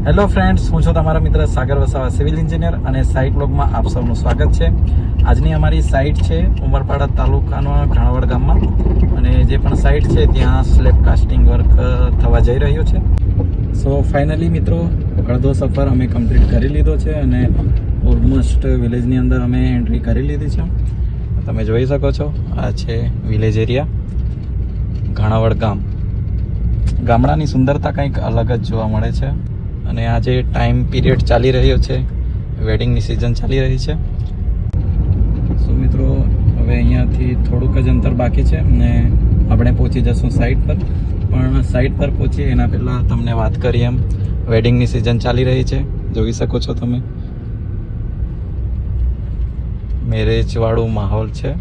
Hello friends, હું છું તમારા મિત્ર સાગર વસાવા, સિવિલ એન્જિનિયર, અને સાઇટ બ્લોગમાં આપ સૌનું સ્વાગત છે. આજની અમારી સાઇટ છે ઉમરપાડા તાલુકાના ઘાણવડ ગામમાં, અને જે પણ સાઇટ છે ત્યાં સ્લેબ કાસ્ટિંગ વર્ક થવા જઈ રહ્યો છે. સો ફાઇનલી મિત્રો, અડધો સફર અમે કમ્પ્લીટ કરી લીધો છે અને ઓલમોસ્ટ વિલેજની અંદર અમે એન્ટ્રી કરી લીધી છે. તમે જોઈ શકો છો, આ છે વિલેજ એરિયા ઘાણવડ ગામ. ગામડાની સુંદરતા કંઈક અલગ જ જોવા મળે છે. અને આજે ટાઈમ પીરિયડ ચાલી રહ્યો છે, વેડિંગની સિઝન ચાલી રહી છે. સો મિત્રો, હવે અહીંયાથી થોડુંક જ અંતર બાકી છે અને આપણે પહોંચી જશું સાઇટ પર. પણ સાઇટ પર પહોંચીએ એના પહેલાં તમને વાત કરી એમ, વેડિંગની સિઝન ચાલી રહી છે. જોઈ શકો છો તમે, મેરેજવાળું માહોલ છે.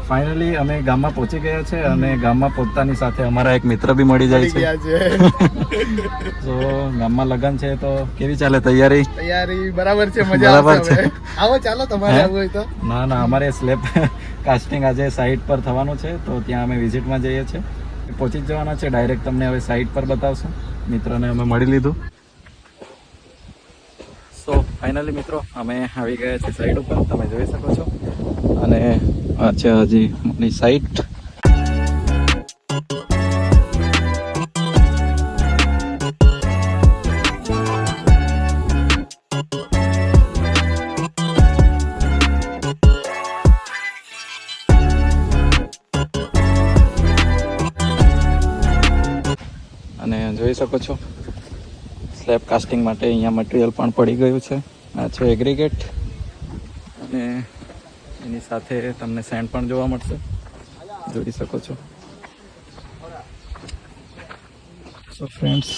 ફાઇનલી અમે ગામમાં પહોંચી ગયા છે અને ગામમાં પહોંચતાની સાથે અમારા એક મિત્ર બી મળી જાય છે. તો ગામમાં લગન છે, તો કેવી ચાલે તૈયારી? બરાબર છે, મજા આવશે. આવો, ચાલો તમારે આવવું હોય તો. ના, અમારે સ્લેબ કાસ્ટિંગ આજે સાઇટ પર થવાનું છે, તો ત્યાં અમે વિઝિટમાં જઈએ છીએ. પહોંચી જ જવાના છે ડાયરેક્ટ. તમને હવે સાઇટ પર બતાવશું. મિત્રને અમે મળી લીધું. સો ફાઇનલી મિત્રો, અમે આવી ગયા છીએ સાઇટ ઉપર, તમે જોઈ શકો છો. અને આ છે હજી મારી સાઇટ. અને જોઈ શકો છો, સ્લેબ કાસ્ટિંગ માટે અહીંયા મટીરિયલ પણ પડી ગયું છે. આ છે એગ્રીગેટ, અને એની સાથે તમને સેન્ડ પણ જોવા મળશે, જોઈ શકો છો. સો ફ્રેન્ડ્સ,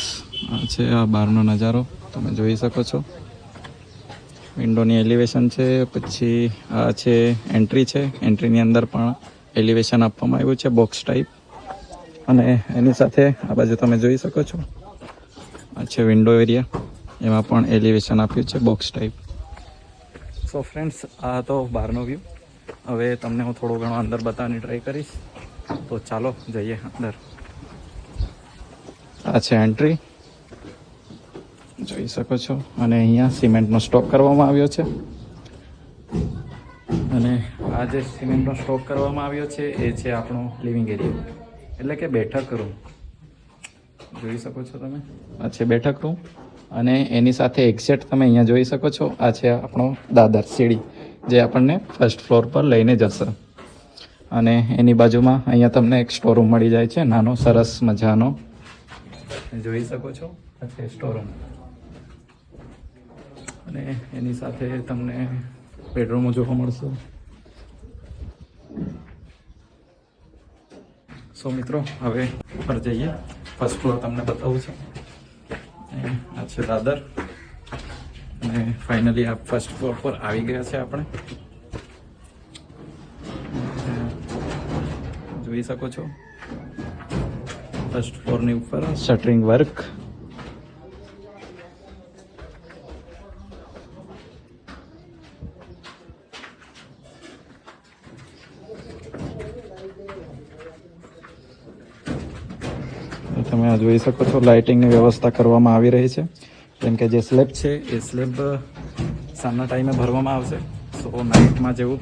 આ છે આ બહારનો નજારો, તમે જોઈ શકો છો. વિન્ડોની એલિવેશન છે. પછી આ છે એન્ટ્રી છે. એન્ટ્રીની અંદર પણ એલિવેશન આપવામાં આવ્યું છે, બોક્સ ટાઈપ. અને એની સાથે આ બાજુ તમે જોઈ શકો છો, આ છે વિન્ડો એરિયા, એમાં પણ એલિવેશન આપ્યું છે બોક્સ ટાઈપ. સો ફ્રેન્ડ્સ, આ તો બહારનો વ્યૂ. હવે તમને હું થોડું ઘણું અંદર બતાવવાની ટ્રાય કરીશ, તો ચાલો જઈએ અંદર. આ છે એન્ટ્રી, જોઈ શકો છો. અને અહીંયા સિમેન્ટનો સ્ટોક કરવામાં આવ્યો છે. અને આ જે સિમેન્ટનો સ્ટોક કરવામાં આવ્યો છે એ છે આપણો લિવિંગ એરિયા, એટલે કે બેઠક રૂમ. જોઈ શકો છો તમે, આ છે બેઠક રૂમ. અને એની સાથે એક્ઝેક્ટ તમે અહીંયા જોઈ શકો છો, આ છે આપણો દાદર, સીડી, જે આપણને ફર્સ્ટ ફ્લોર પર લઈને જશે. અને એની બાજુમાં અહીંયા તમને એક સ્ટોરૂમ મળી જાય છે, નાનો સરસ મજાનો. જોઈ શકો છો, આ છે સ્ટોરૂમ. અને એની સાથે તમને બેડરૂમો જોવા મળશે. સો મિત્રો, હવે ઉપર જઈએ. ફર્સ્ટ ફ્લોર તમને બતાવું છું. આ છે દાદર. અને ફાઇનલી આ ફર્સ્ટ ફ્લોર પર આવી ગયા છે આપણે. જોઈ શકો છો, ફર્સ્ટ ફ્લોરની ઉપર શટરિંગ વર્ક. તમે આ જોઈ શકો છો, લાઇટિંગની વ્યવસ્થા કરવામાં આવી રહી છે. કેમ કે જે સ્લેબ છે એ સ્લેબ સાંજના ટાઈમે ભરવામાં આવશે. સો નાઇટમાં જેવું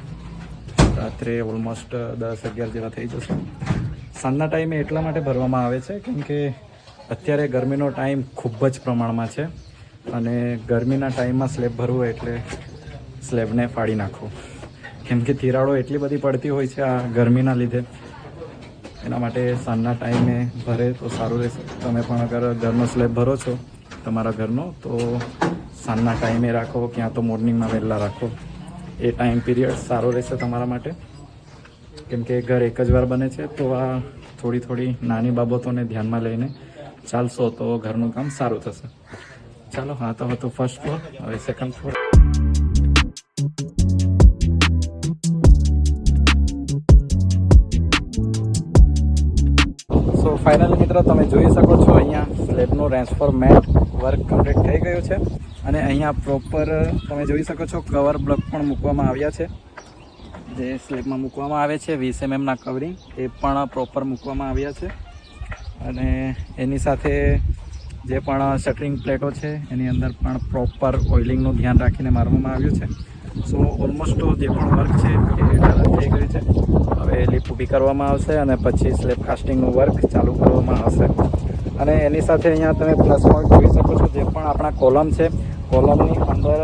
રાત્રે ઓલમોસ્ટ 10-11 જેવા થઈ જશે. સાંજના ટાઈમે એટલા માટે ભરવામાં આવે છે કેમ કે અત્યારે ગરમીનો ટાઈમ ખૂબ જ પ્રમાણમાં છે, અને ગરમીના ટાઈમમાં સ્લેબ ભરવું એટલે સ્લેબને ફાડી નાખવું. કેમ કે તિરાડો એટલી બધી પડતી હોય છે આ ગરમીના લીધે. એના માટે સાંજના ટાઈમે ભરે તો સારું રહેશે. તમે પણ અગર ઘરનો સ્લેબ ભરો છો તમારા ઘરનો, તો સાંજના ટાઈમે રાખો, ક્યાં તો મોર્નિંગમાં વહેલા રાખો. એ ટાઈમ પીરિયડ સારો રહેશે તમારા માટે. કેમ કે ઘર એક જ વાર બને છે, તો આ થોડી નાની બાબતોને ધ્યાનમાં લઈને ચાલશો તો ઘરનું કામ સારું થશે. ચાલો, હા તો હતું ફર્સ્ટ ફ્લોર. હવે સેકન્ડ ફ્લોર. સો ફાઇનલી મિત્રો, તમે જોઈ શકો છો અહીંયા સ્લેબનું ટ્રાન્સફોર્મેટ વર્ક કમ્પ્લીટ થઈ ગયું છે. અને અહીંયા પ્રોપર તમે જોઈ શકો છો, કવર બ્લોક પણ મૂકવામાં આવ્યા છે. જે સ્લેબમાં મૂકવામાં આવે છે 20 mm ના કવરિંગ, એ પણ પ્રોપર મૂકવામાં આવ્યા છે. અને એની સાથે જે પણ શટરિંગ પ્લેટો છે એની અંદર પણ પ્રોપર ઓઇલિંગનું ધ્યાન રાખીને મારવામાં આવ્યું છે. સો ઓલમોસ્ટ જે પણ વર્ક છે એ ડન થઈ ગયું છે. હવે લીપ ઊભી કરવામાં આવશે અને પછી સ્લેબ કાસ્ટિંગનું વર્ક ચાલુ કરવામાં આવશે. અને એની સાથે અહીંયા તમે પ્લસ પોઈન્ટ જોઈ શકો છો, જે પણ આપણા કોલમ છે કોલમની અંદર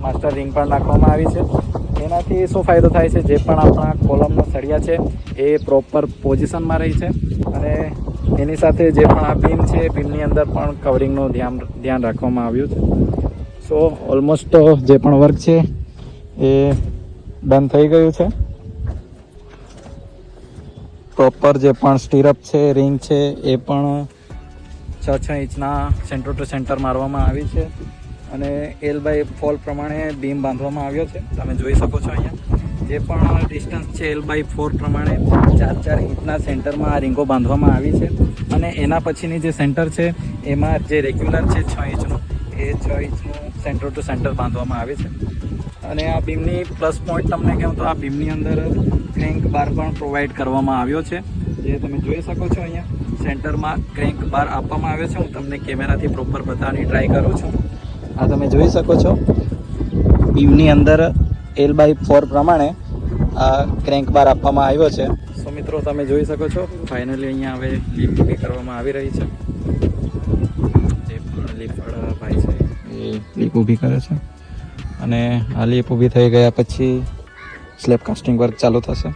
માસ્ટર રિંગ પણ નાખવામાં આવી છે. એનાથી શું ફાયદો થાય છે, જે પણ આપણા કોલમના સળિયા છે એ પ્રોપર પોઝિશનમાં રહી છે. અને એની સાથે જે પણ આ બીમ છે બીમની અંદર પણ કવરિંગનું ધ્યાન રાખવામાં આવ્યું છે. સો ઓલમોસ્ટ જે પણ વર્ક છે એ ડન થઈ ગયું છે. પ્રોપર જે પણ સ્ટીરઅપ છે રિંગ છે એ પણ 6 ઇંચના સેન્ટર ટુ સેન્ટર મારવામાં આવી છે. અને L/4 પ્રમાણે બીમ બાંધવામાં આવ્યો છે. તમે જોઈ શકો છો અહીંયા જે પણ ડિસ્ટન્સ છે L/4 પ્રમાણે 4 ઇંચના સેન્ટરમાં આ રીંગો બાંધવામાં આવી છે. અને એના પછીની જે સેન્ટર છે એમાં જે રેગ્યુલર છે 6 ઇંચનું એ 6 ઇંચનું સેન્ટર ટુ સેન્ટર બાંધવામાં આવે છે. અને આ બીમની પ્લસ પોઈન્ટ તમને કહું તો આ બીમની અંદર ક્રેન્ક બાર પણ પ્રોવાઈડ કરવામાં આવ્યો છે, જે તમે જોઈ શકો છો અહીંયા સેન્ટરમાં ક્રેન્ક બાર આપવામાં આવ્યો છે. હું તમને કેમેરાથી પ્રોપર બતાવવાની ટ્રાય કરું છું. આ તમે જોઈ શકો છો બીમની અંદર L/4 પ્રમાણે આ ક્રેન્ક બાર આપવામાં આવ્યો છે. સો મિત્રો તમે જોઈ શકો છો ફાઇનલી અહીંયા હવે લીપ ઊભી કરવામાં આવી રહી છે. જે પણ લીપવાળા ભાઈ છે એ લીપ ઊભી કરે છે. અને આ લીપ ઊભી થઈ ગયા પછી સ્લેબ કાસ્ટિંગ વર્ક ચાલુ થશે.